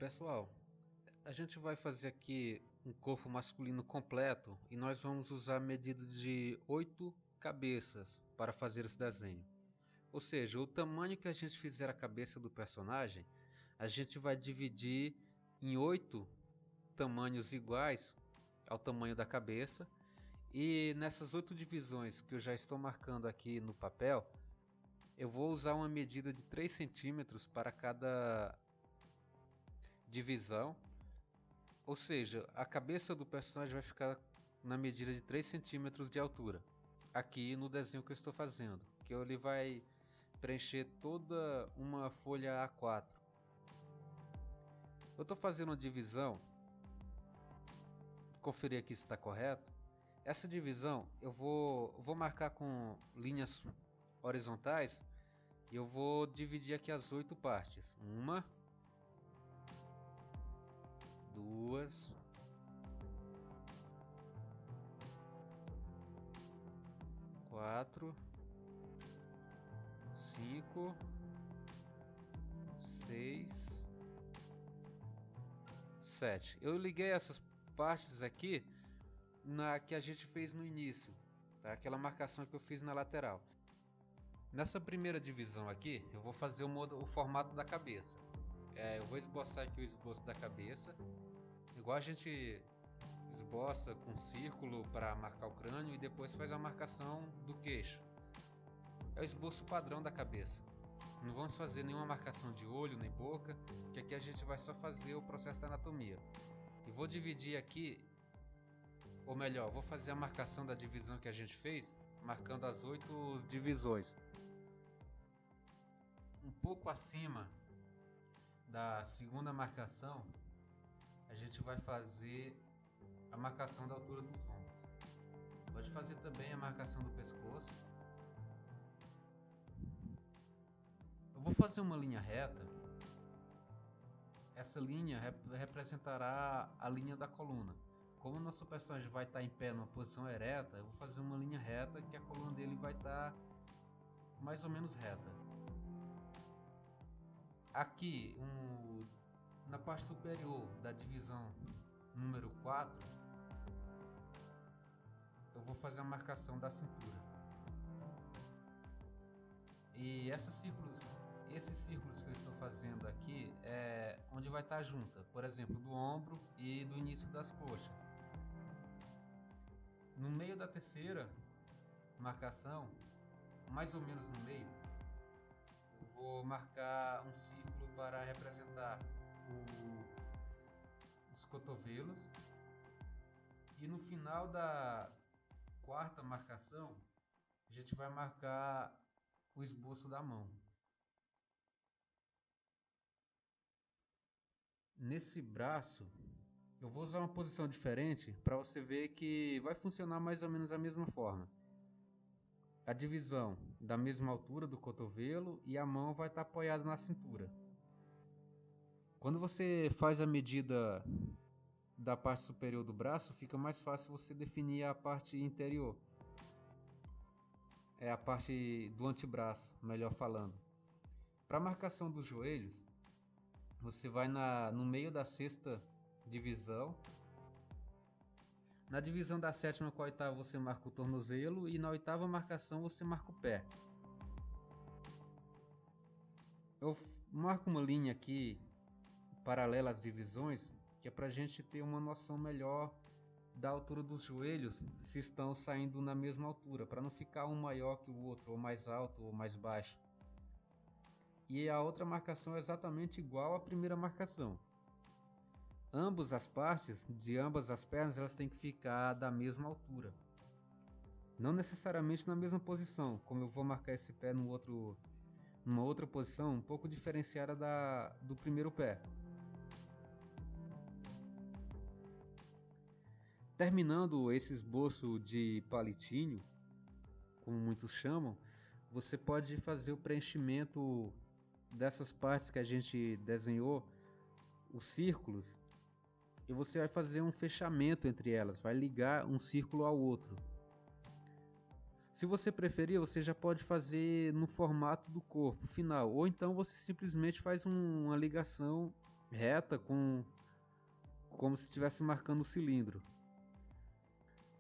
Pessoal, a gente vai fazer aqui um corpo masculino completo e nós vamos usar a medida de 8 cabeças para fazer esse desenho. Ou seja, o tamanho que a gente fizer a cabeça do personagem, a gente vai dividir em 8 tamanhos iguais ao tamanho da cabeça. E nessas 8 divisões que eu já estou marcando aqui no papel, eu vou usar uma medida de 3 centímetros para cada divisão. Ou seja, a cabeça do personagem vai ficar na medida de 3 centímetros de altura. Aqui no desenho que eu estou fazendo, que ele vai preencher toda uma folha A4. Eu estou fazendo uma divisão, conferir aqui se está correto. Essa divisão eu vou marcar com linhas horizontais e eu vou dividir aqui as 8 partes. 1, 2, 4, 5, 6, 7. Eu liguei essas partes aqui na que a gente fez no início, tá? Aquela marcação que eu fiz na lateral. Nessa primeira divisão aqui, eu vou fazer o formato da cabeça. Eu vou esboçar aqui o esboço da cabeça, igual a gente esboça com círculo para marcar o crânio e depois faz a marcação do queixo. É o esboço padrão da cabeça. Não vamos fazer nenhuma marcação de olho nem boca, que aqui a gente vai só fazer o processo da anatomia. E vou dividir aqui, ou melhor, vou fazer a marcação da divisão que a gente fez, marcando as 8 divisões. Um pouco acima da segunda marcação, a gente vai fazer a marcação da altura dos ombros. Pode fazer também a marcação do pescoço. Eu vou fazer uma linha reta. Essa linha representará a linha da coluna. Como o nosso personagem vai estar em pé numa posição ereta, eu vou fazer uma linha reta que a coluna dele vai estar mais ou menos reta. Aqui, na parte superior da divisão número 4, eu vou fazer a marcação da cintura. E esses círculos que eu estou fazendo aqui é onde vai estar junta, por exemplo, do ombro e do início das coxas. No meio da terceira marcação, mais ou menos no meio, eu vou marcar um círculo para representar os cotovelos. E no final da quarta marcação, a gente vai marcar o esboço da mão. Nesse braço, eu vou usar uma posição diferente para você ver que vai funcionar mais ou menos da mesma forma. A divisão da mesma altura do cotovelo e a mão vai estar apoiada na cintura. Quando você faz a medida da parte superior do braço, fica mais fácil você definir a parte interior. É a parte do antebraço, melhor falando. Para a marcação dos joelhos, você vai no meio da sexta divisão. Na divisão da sétima com a oitava você marca o tornozelo e na oitava marcação você marca o pé. Eu marco uma linha aqui paralela às divisões, que é para a gente ter uma noção melhor da altura dos joelhos, se estão saindo na mesma altura, para não ficar um maior que o outro, ou mais alto ou mais baixo. E a outra marcação é exatamente igual à primeira marcação. Ambas as partes de ambas as pernas elas têm que ficar da mesma altura. Não necessariamente na mesma posição, como eu vou marcar esse pé numa outra posição um pouco diferenciada do primeiro pé. Terminando esse esboço de palitinho, como muitos chamam, você pode fazer o preenchimento dessas partes que a gente desenhou, os círculos, e você vai fazer um fechamento entre elas, vai ligar um círculo ao outro. Se você preferir, você já pode fazer no formato do corpo final, ou então você simplesmente faz uma ligação reta, como se estivesse marcando o cilindro.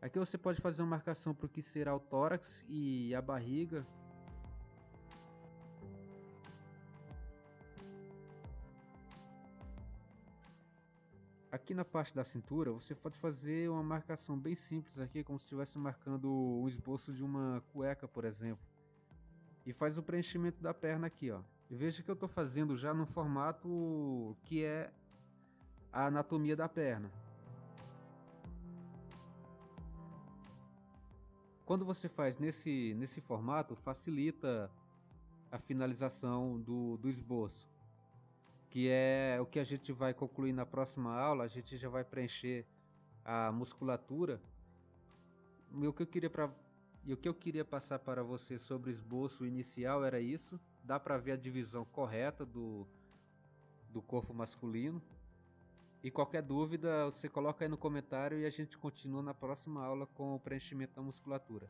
Aqui você pode fazer uma marcação para o que será o tórax e a barriga. Aqui na parte da cintura você pode fazer uma marcação bem simples aqui, como se estivesse marcando o esboço de uma cueca, por exemplo. E faz o preenchimento da perna aqui, ó. E veja que eu estou fazendo já no formato que é a anatomia da perna. Quando você faz nesse formato, facilita a finalização do esboço, que é o que a gente vai concluir na próxima aula. A gente já vai preencher a musculatura. E o que eu queria passar para você sobre o esboço inicial era isso. Dá para ver a divisão correta do corpo masculino. E qualquer dúvida você coloca aí no comentário e a gente continua na próxima aula com o preenchimento da musculatura.